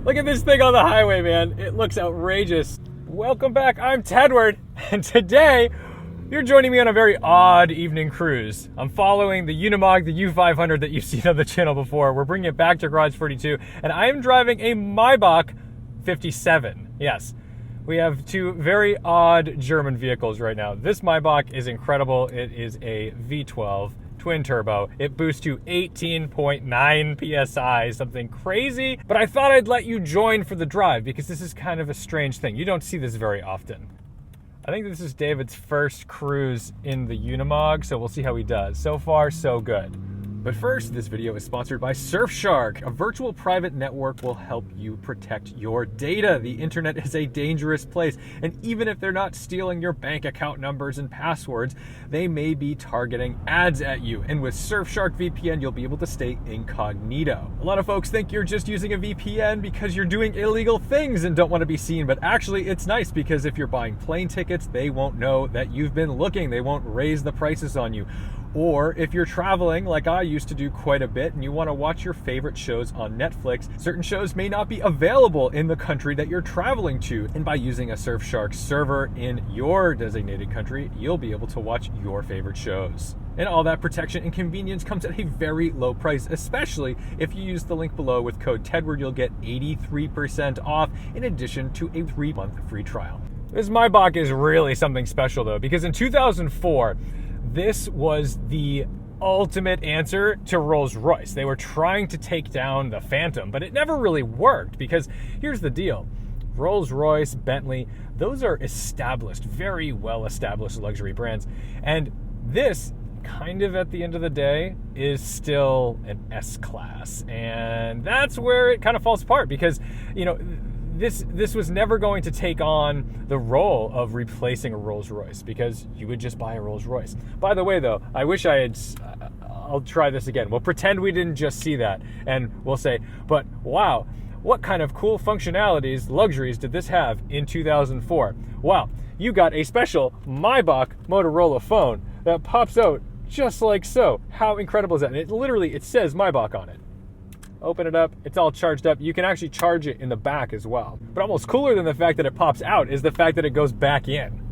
Look at this thing on the highway, man. It looks outrageous. Welcome back, I'm Tedward, and today you're joining me on a very odd evening cruise. I'm following the Unimog, the U500 that you've seen on the channel before. We're bringing it back to Garage 42, and I am driving a Maybach 57. Yes, we have two very odd German vehicles right now. This Maybach is incredible. It is a V12 twin turbo. It boosts to 18.9 PSI, something crazy. But I thought I'd let you join for the drive because this is kind of a strange thing. You don't see this very often. I think this is David's first cruise in the Unimog, so we'll see how he does. So far, so good. But first, this video is sponsored by SurfShark. A virtual private network will help you protect your data. The internet is a dangerous place, and even if they're not stealing your bank account numbers and passwords, they may be targeting ads at you. And with SurfShark VPN, you'll be able to stay incognito. A lot of folks think you're just using a VPN because you're doing illegal things and don't want to be seen, but actually it's nice because if you're buying plane tickets, they won't know that you've been looking. They won't raise the prices on you. Or if you're traveling, like I used to do quite a bit, and you want to watch your favorite shows on Netflix, certain shows may not be available in the country that you're traveling to. And by using a SurfShark server in your designated country, you'll be able to watch your favorite shows. And all that protection and convenience comes at a very low price, especially if you use the link below with code Tedward. You'll get 83% off in addition to a 3-month free trial. This Maybach is really something special though, because in 2004, this was the ultimate answer to Rolls-Royce. They were trying to take down the Phantom, but it never really worked because here's the deal. Rolls-Royce, Bentley, those are established, very well-established luxury brands. And this, kind of at the end of the day, is still an S-Class. And that's where it kind of falls apart because, you know, this was never going to take on the role of replacing a Rolls-Royce because you would just buy a Rolls-Royce. By the way, though, I wish I had... I'll try this again. We'll pretend we didn't just see that, and we'll say, but wow, what kind of cool functionalities, luxuries did this have in 2004? Wow, you got a special Maybach Motorola phone that pops out just like so. How incredible is that? And it says Maybach on it. Open it up, it's all charged up. You can actually charge it in the back as well. But almost cooler than the fact that it pops out is the fact that it goes back in.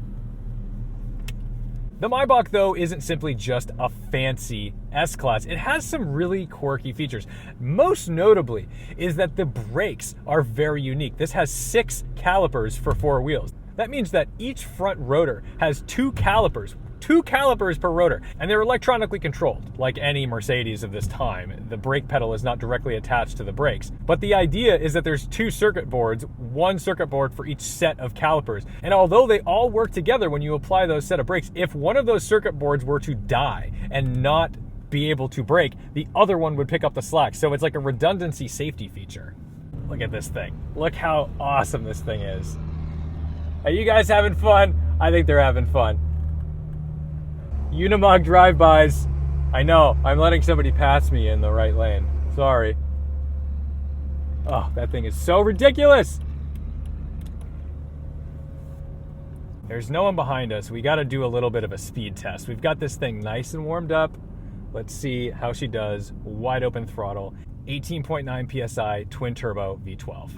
The Maybach, though, isn't simply just a fancy S-Class. It has some really quirky features. Most notably is that the brakes are very unique. This has 6 calipers for 4 wheels. That means that each front rotor has 2 calipers per rotor, and they're electronically controlled, like any Mercedes of this time. The brake pedal is not directly attached to the brakes. But the idea is that there's 2 circuit boards, 1 circuit board for each set of calipers. And although they all work together when you apply those set of brakes, if one of those circuit boards were to die and not be able to brake, the other one would pick up the slack. So it's like a redundancy safety feature. Look at this thing. Look how awesome this thing is. Are you guys having fun? I think they're having fun. Unimog drive-bys. I know, I'm letting somebody pass me in the right lane. Sorry. Oh, that thing is so ridiculous. There's no one behind us. We got to do a little bit of a speed test. We've got this thing nice and warmed up. Let's see how she does. Wide open throttle. 18.9 PSI, twin turbo V12.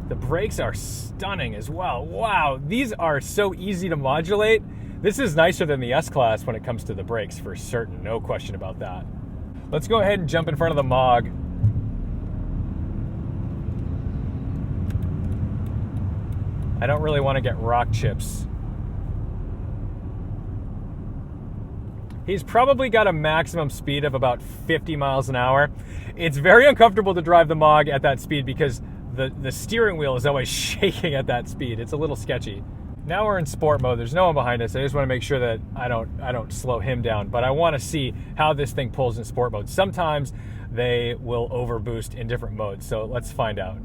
The brakes are stunning as well. Wow, these are so easy to modulate. This is nicer than the S-Class when it comes to the brakes for certain, no question about that. Let's go ahead and jump in front of the Mog. I don't really want to get rock chips. He's probably got a maximum speed of about 50 miles an hour. It's very uncomfortable to drive the Mog at that speed because the steering wheel is always shaking at that speed. It's a little sketchy. Now we're in sport mode. There's no one behind us. I just want to make sure that I don't slow him down, but I want to see how this thing pulls in sport mode. Sometimes they will overboost in different modes, so let's find out.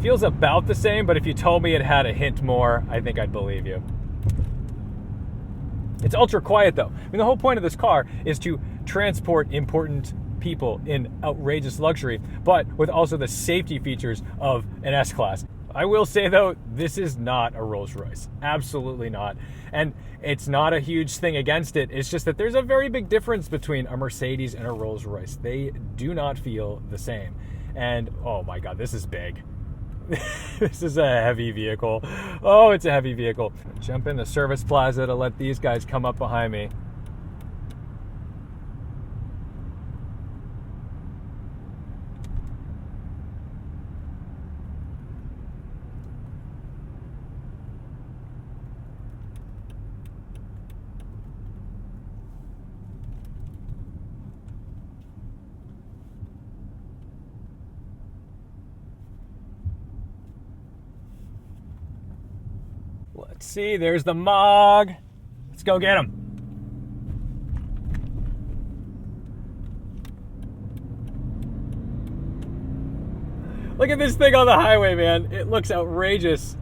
Feels about the same, but if you told me it had a hint more, I think I'd believe you. It's ultra quiet though. I mean, the whole point of this car is to transport important people in outrageous luxury, but with also the safety features of an S-Class. I will say though, this is not a Rolls Royce. Absolutely not. And it's not a huge thing against it. It's just that there's a very big difference between a Mercedes and a Rolls Royce. They do not feel the same. And oh my God, this is big. This is a heavy vehicle. Oh, it's a heavy vehicle. Jump in the service plaza to let these guys come up behind me. Let's see, there's the Mog. Let's go get him. Look at this thing on the highway, man. It looks outrageous.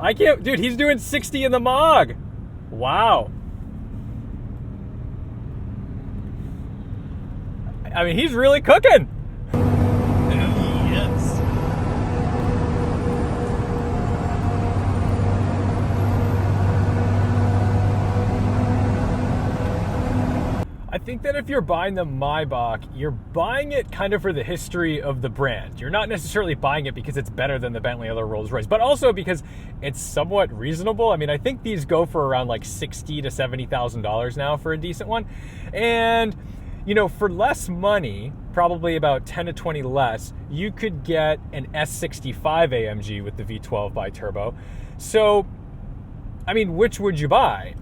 I can't, dude, he's doing 60 in the Mog. Wow. I mean, he's really cooking. Yes. I think that if you're buying the Maybach, you're buying it kind of for the history of the brand. You're not necessarily buying it because it's better than the Bentley or the Rolls Royce, but also because it's somewhat reasonable. I mean, I think these go for around like $60,000 to $70,000 now for a decent one. And, you know, for less money, probably about 10 to 20 less, you could get an S65 AMG with the V12 bi-turbo. So, I mean, which would you buy?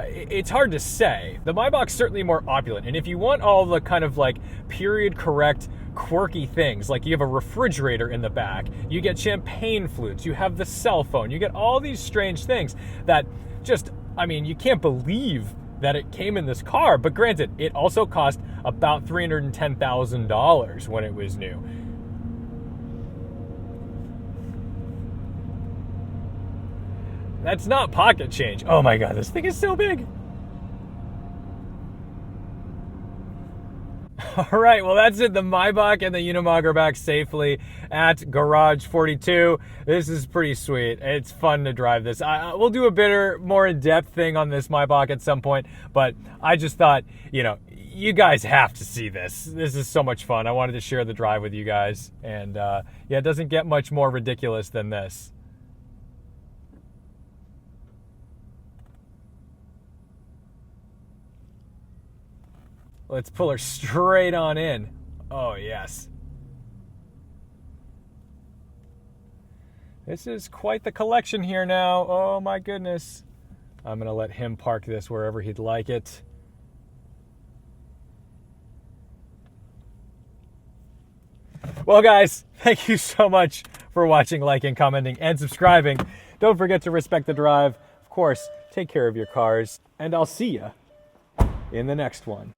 It's hard to say. The Maybach's certainly more opulent, and if you want all the kind of like period correct, quirky things, like you have a refrigerator in the back, you get champagne flutes, you have the cell phone, you get all these strange things that just, I mean, you can't believe that it came in this car. But granted, it also cost about $310,000 when it was new. That's not pocket change. Oh my God, this thing is so big. All right, well, that's it. The Maybach and the Unimog are back safely at Garage 42. This is pretty sweet. It's fun to drive this. We'll do a bit more in-depth thing on this Maybach at some point, but I just thought, you know, you guys have to see this. This is so much fun. I wanted to share the drive with you guys. And yeah, it doesn't get much more ridiculous than this. Let's pull her straight on in. Oh, yes. This is quite the collection here now. Oh, my goodness. I'm going to let him park this wherever he'd like it. Well, guys, thank you so much for watching, liking, commenting, and subscribing. Don't forget to respect the drive. Of course, take care of your cars. And I'll see you in the next one.